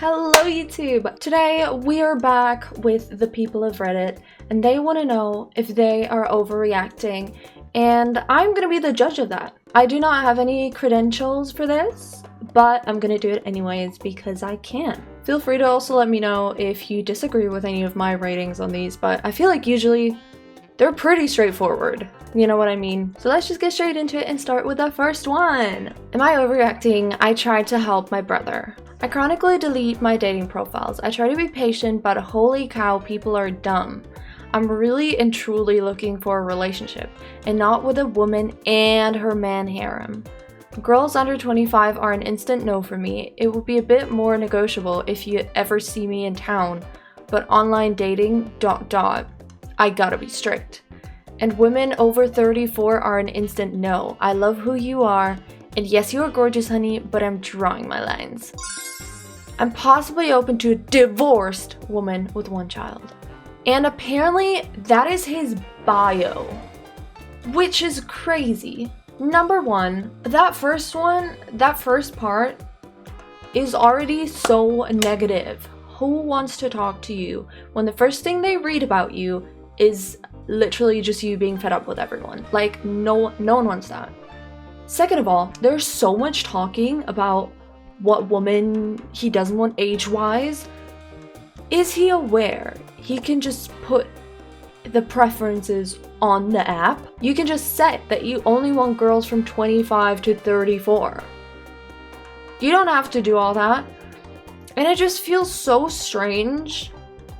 Hello YouTube! Today we are back with the people of Reddit and they want to know if they are overreacting, and I'm gonna be the judge of that. I do not have any credentials for this, but I'm gonna do it anyways because I can. Feel free to also let me know if you disagree with any of my ratings on these, but I feel like usually they're pretty straightforward. You know what I mean? So let's just get straight into it and start with the first one. Am I overreacting? I tried to help my brother. I chronically delete my dating profiles. I try to be patient, but holy cow, people are dumb. I'm really and truly looking for a relationship, and not with a woman and her man harem. Girls under 25 are an instant no for me. It would be a bit more negotiable if you ever see me in town, but online dating, ... I gotta be strict. And women over 34 are an instant no. I love who you are, and yes, you are gorgeous, honey, but I'm drawing my lines. I'm possibly open to a divorced woman with one child. And apparently that is his bio, which is crazy. Number one, that first part is already so negative. Who wants to talk to you when the first thing they read about you is literally just you being fed up with everyone? Like, no one wants that. Second of all, there's so much talking about what woman he doesn't want age-wise. Is he aware he can just put the preferences on the app? You can just set that you only want girls from 25 to 34. You don't have to do all that. And it just feels so strange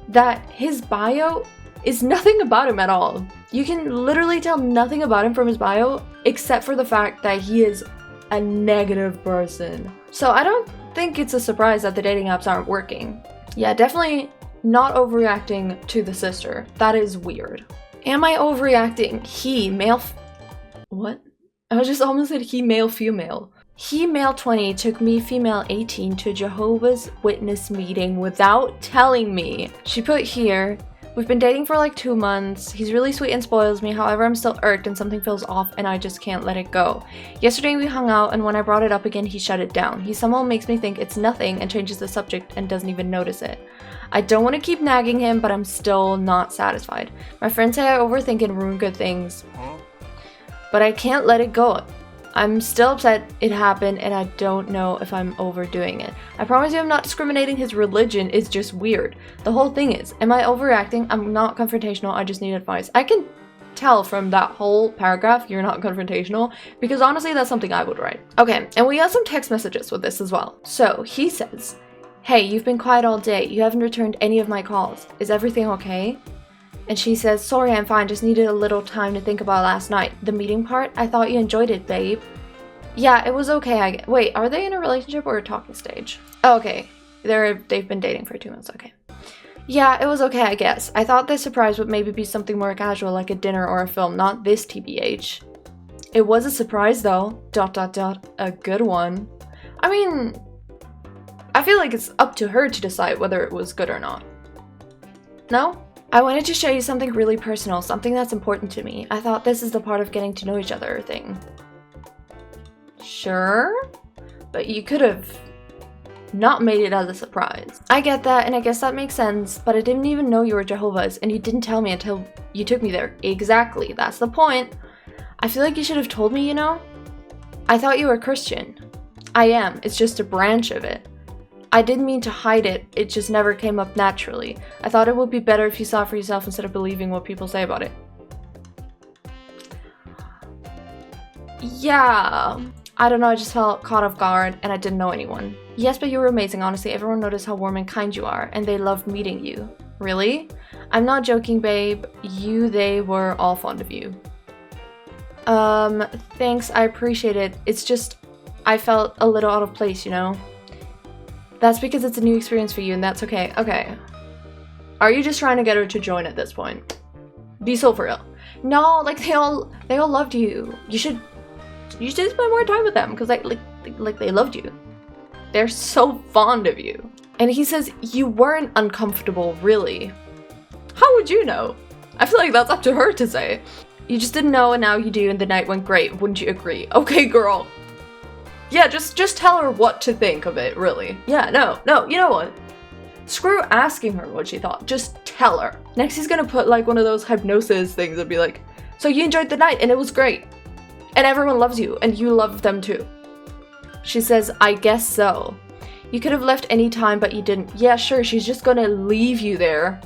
that his bio is nothing about him at all. You can literally tell nothing about him from his bio except for the fact that he is a negative person. So I don't think it's a surprise that the dating apps aren't working. Yeah, definitely not overreacting to the sister. That is weird. Am I overreacting? He, male what? I just almost said he, male, female. He, male 20, took me, female 18, to a Jehovah's Witness meeting without telling me. She put here, we've been dating for like 2 months. He's really sweet and spoils me. However, I'm still irked and something feels off and I just can't let it go. Yesterday we hung out and when I brought it up again, he shut it down. He somehow makes me think it's nothing and changes the subject and doesn't even notice it. I don't want to keep nagging him, but I'm still not satisfied. My friends say I overthink and ruin good things, but I can't let it go. I'm still upset it happened and I don't know if I'm overdoing it. I promise you I'm not discriminating. His religion is just weird. The whole thing is, am I overreacting? I'm not confrontational. I just need advice. I can tell from that whole paragraph you're not confrontational, because honestly that's something I would write. Okay, and we got some text messages with this as well. So he says, hey, you've been quiet all day. You haven't returned any of my calls. Is everything okay? And she says, sorry, I'm fine, just needed a little time to think about last night. The meeting part? I thought you enjoyed it, babe. Yeah, it was okay. Wait, are they in a relationship or a talking stage? Oh, okay. They've been dating for 2 months, okay. Yeah, it was okay, I guess. I thought this surprise would maybe be something more casual, like a dinner or a film, not this TBH. It was a surprise though. ... A good one. I mean, I feel like it's up to her to decide whether it was good or not. No? I wanted to show you something really personal, something that's important to me. I thought this is the part of getting to know each other thing. Sure, but you could have not made it as a surprise. I get that, and I guess that makes sense, but I didn't even know you were Jehovah's, and you didn't tell me until you took me there. Exactly, that's the point. I feel like you should have told me, you know? I thought you were Christian. I am, it's just a branch of it. I didn't mean to hide it, it just never came up naturally. I thought it would be better if you saw for yourself instead of believing what people say about it. Yeah, I don't know, I just felt caught off guard and I didn't know anyone. Yes, but you were amazing, honestly. Everyone noticed how warm and kind you are, and they loved meeting you. Really? I'm not joking, babe. They were all fond of you. Thanks, I appreciate it. It's just, I felt a little out of place, you know? That's because it's a new experience for you, and that's okay. Okay. Are you just trying to get her to join at this point? Be so for real. No, like they all loved you. You should spend more time with them because like they loved you. They're so fond of you. And he says you weren't uncomfortable, really. How would you know? I feel like that's up to her to say. You just didn't know and now you do and the night went great. Wouldn't you agree? Okay, girl. Yeah, just tell her what to think of it, really. Yeah, no, you know what? Screw asking her what she thought. Just tell her. Next, he's gonna put like one of those hypnosis things and be like, so you enjoyed the night and it was great. And everyone loves you and you love them too. She says, I guess so. You could have left any time, but you didn't. Yeah, sure, she's just gonna leave you there.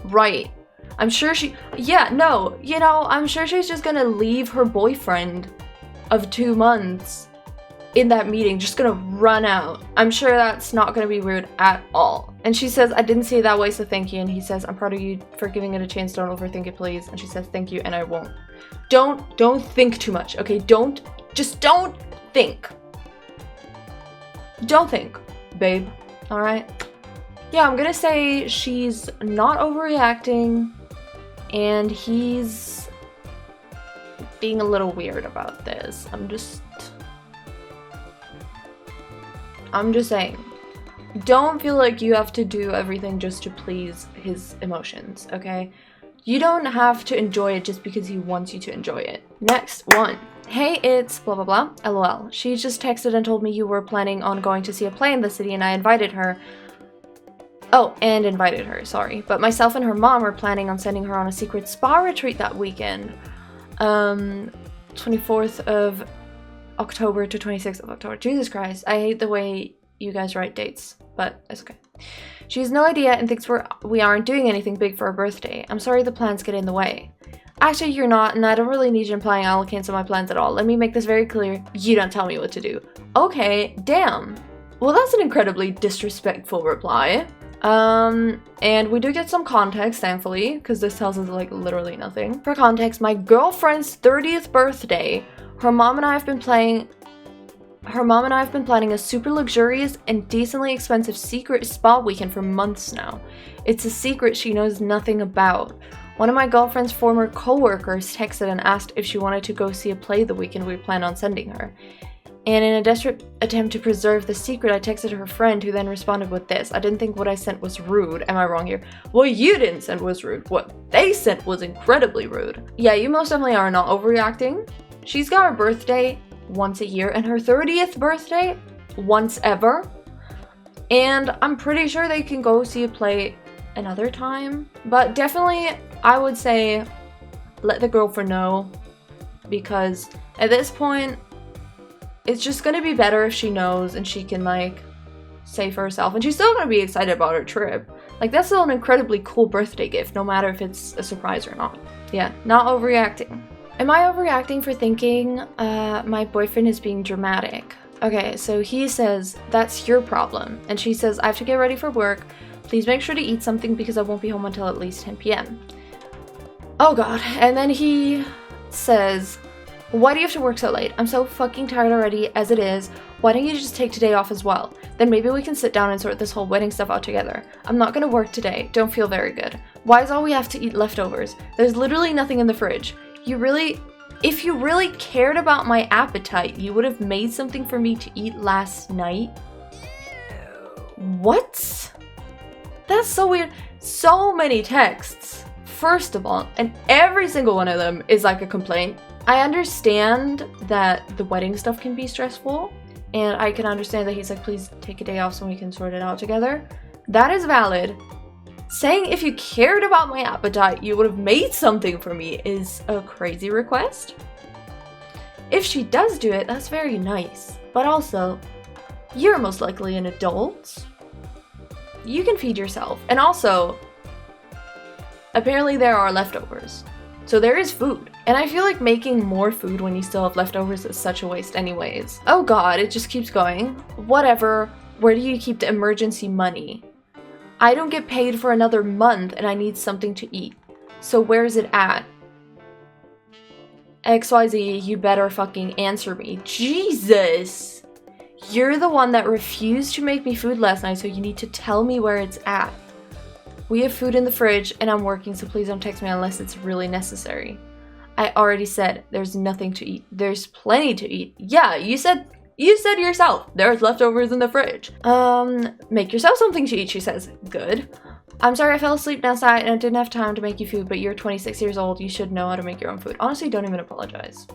Right. I'm sure I'm sure she's just gonna leave her boyfriend of 2 months in that meeting, just gonna run out. I'm sure that's not gonna be weird at all. And she says, I didn't see it that way, so thank you. And he says, I'm proud of you for giving it a chance. Don't overthink it, please. And she says, thank you, and I won't. Don't think too much, okay? Don't think. Don't think, babe. All right? Yeah, I'm gonna say she's not overreacting, and he's being a little weird about this. I'm just saying. Don't feel like you have to do everything just to please his emotions, okay? You don't have to enjoy it just because he wants you to enjoy it. Next one. Hey, it's blah blah blah, lol. She just texted and told me you were planning on going to see a play in the city and I invited her. Oh, and invited her, sorry. But myself and her mom are planning on sending her on a secret spa retreat that weekend. 24th of October to 26th of October. Jesus Christ, I hate the way you guys write dates, but it's okay. She has no idea and thinks we aren't doing anything big for her birthday. I'm sorry the plans get in the way. Actually, you're not, and I don't really need you implying I'll cancel my plans at all. Let me make this very clear. You don't tell me what to do. Okay, damn. Well, that's an incredibly disrespectful reply. And we do get some context, thankfully, because this tells us, like, literally nothing. For context, my girlfriend's 30th birthday, her mom and I have been planning a super luxurious and decently expensive secret spa weekend for months now. It's a secret she knows nothing about. One of my girlfriend's former co-workers texted and asked if she wanted to go see a play the weekend we plan on sending her. And in a desperate attempt to preserve the secret, I texted her friend, who then responded with this. I didn't think what I sent was rude. Am I wrong here? What you didn't send was rude. What they sent was incredibly rude. Yeah, you most definitely are not overreacting. She's got her birthday once a year and her 30th birthday once ever. And I'm pretty sure they can go see a play another time. But definitely, I would say let the girlfriend know, because at this point, it's just gonna be better if she knows and she can, like, say for herself. And she's still gonna be excited about her trip. Like, that's still an incredibly cool birthday gift, no matter if it's a surprise or not. Yeah, not overreacting. Am I overreacting for thinking my boyfriend is being dramatic? Okay, so he says, that's your problem. And she says, I have to get ready for work. Please make sure to eat something because I won't be home until at least 10 p.m. Oh god. And then he says, why do you have to work so late? I'm so fucking tired already as it is. Why don't you just take today off as well? Then maybe we can sit down and sort this whole wedding stuff out together. I'm not gonna work today. Don't feel very good. Why is all we have to eat leftovers? There's literally nothing in the fridge. If you really cared about my appetite, you would have made something for me to eat last night. What? That's so weird. So many texts, first of all, and every single one of them is like a complaint. I understand that the wedding stuff can be stressful, and I can understand that he's like, please take a day off so we can sort it out together. That is valid. Saying if you cared about my appetite, you would have made something for me is a crazy request. If she does do it, that's very nice. But also, you're most likely an adult. You can feed yourself. And also, apparently there are leftovers. So there is food. And I feel like making more food when you still have leftovers is such a waste anyways. Oh god, it just keeps going. Whatever. Where do you keep the emergency money? I don't get paid for another month and I need something to eat. So where's it at? XYZ, you better fucking answer me. Jesus! You're the one that refused to make me food last night, so you need to tell me where it's at. We have food in the fridge and I'm working, so please don't text me unless it's really necessary. I already said there's nothing to eat. There's plenty to eat. Yeah, you said yourself, there's leftovers in the fridge. Make yourself something to eat, she says. Good. I'm sorry I fell asleep last night and I didn't have time to make you food, but you're 26 years old. You should know how to make your own food. Honestly, don't even apologize.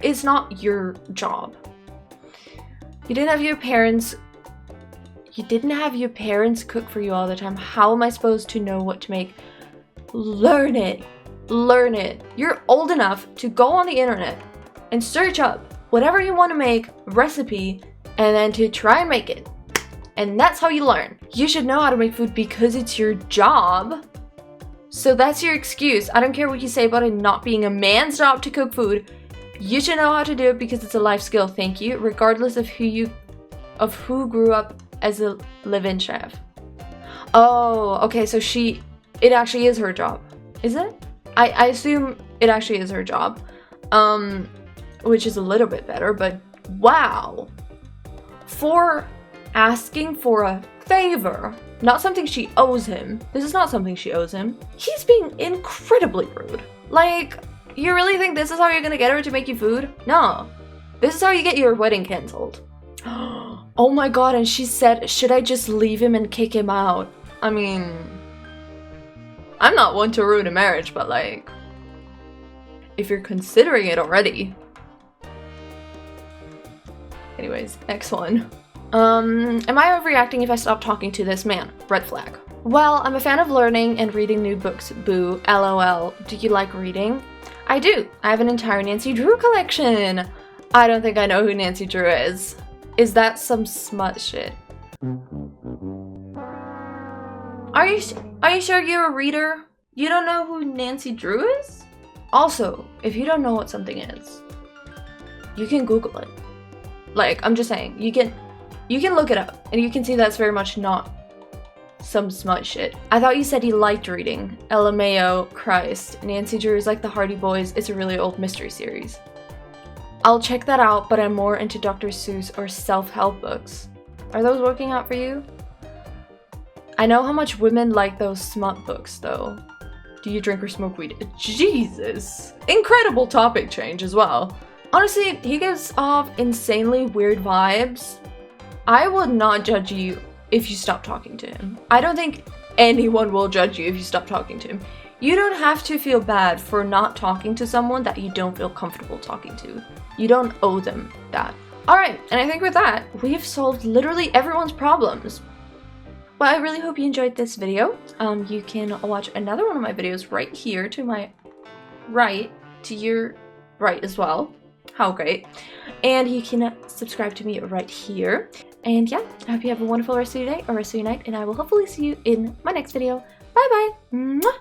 It's not your job. You didn't have your parents cook for you all the time. How am I supposed to know what to make? Learn it. Learn it. You're old enough to go on the internet and search up whatever you want to make, recipe, and then to try and make it. And that's how you learn. You should know how to make food because it's your job. So that's your excuse. I don't care what you say about it not being a man's job to cook food. You should know how to do it because it's a life skill, thank you, regardless of who grew up as a live-in chef. Oh, okay, so it actually is her job. Is it? I assume it actually is her job. Which is a little bit better, but wow. For asking for a favor, not something she owes him. This is not something she owes him. He's being incredibly rude. Like, you really think this is how you're gonna get her to make you food? No. This is how you get your wedding canceled. Oh my god, and she said, should I just leave him and kick him out? I mean, I'm not one to ruin a marriage, but like, if you're considering it already. Anyways, next one. Am I overreacting if I stop talking to this man? Red flag. Well, I'm a fan of learning and reading new books, boo, lol. Do you like reading? I do. I have an entire Nancy Drew collection. I don't think I know who Nancy Drew is. Is that some smut shit? Are you sure you're a reader? You don't know who Nancy Drew is? Also, if you don't know what something is, you can Google it. Like, I'm just saying, you can look it up and you can see that's very much not some smut shit. I thought you said you liked reading. LMAO, Christ. Nancy Drew is like the Hardy Boys. It's a really old mystery series. I'll check that out, but I'm more into Dr. Seuss or self-help books. Are those working out for you? I know how much women like those smut books, though. Do you drink or smoke weed? Jesus! Incredible topic change as well. Honestly, he gives off insanely weird vibes. I would not judge you if you stop talking to him. I don't think anyone will judge you if you stop talking to him. You don't have to feel bad for not talking to someone that you don't feel comfortable talking to. You don't owe them that. Alright, and I think with that, we've solved literally everyone's problems. Well, I really hope you enjoyed this video. You can watch another one of my videos right here to my right, to your right as well. How great. And you can subscribe to me right here. And yeah, I hope you have a wonderful rest of your day or rest of your night, and I will hopefully see you in my next video. Bye bye! Mwah!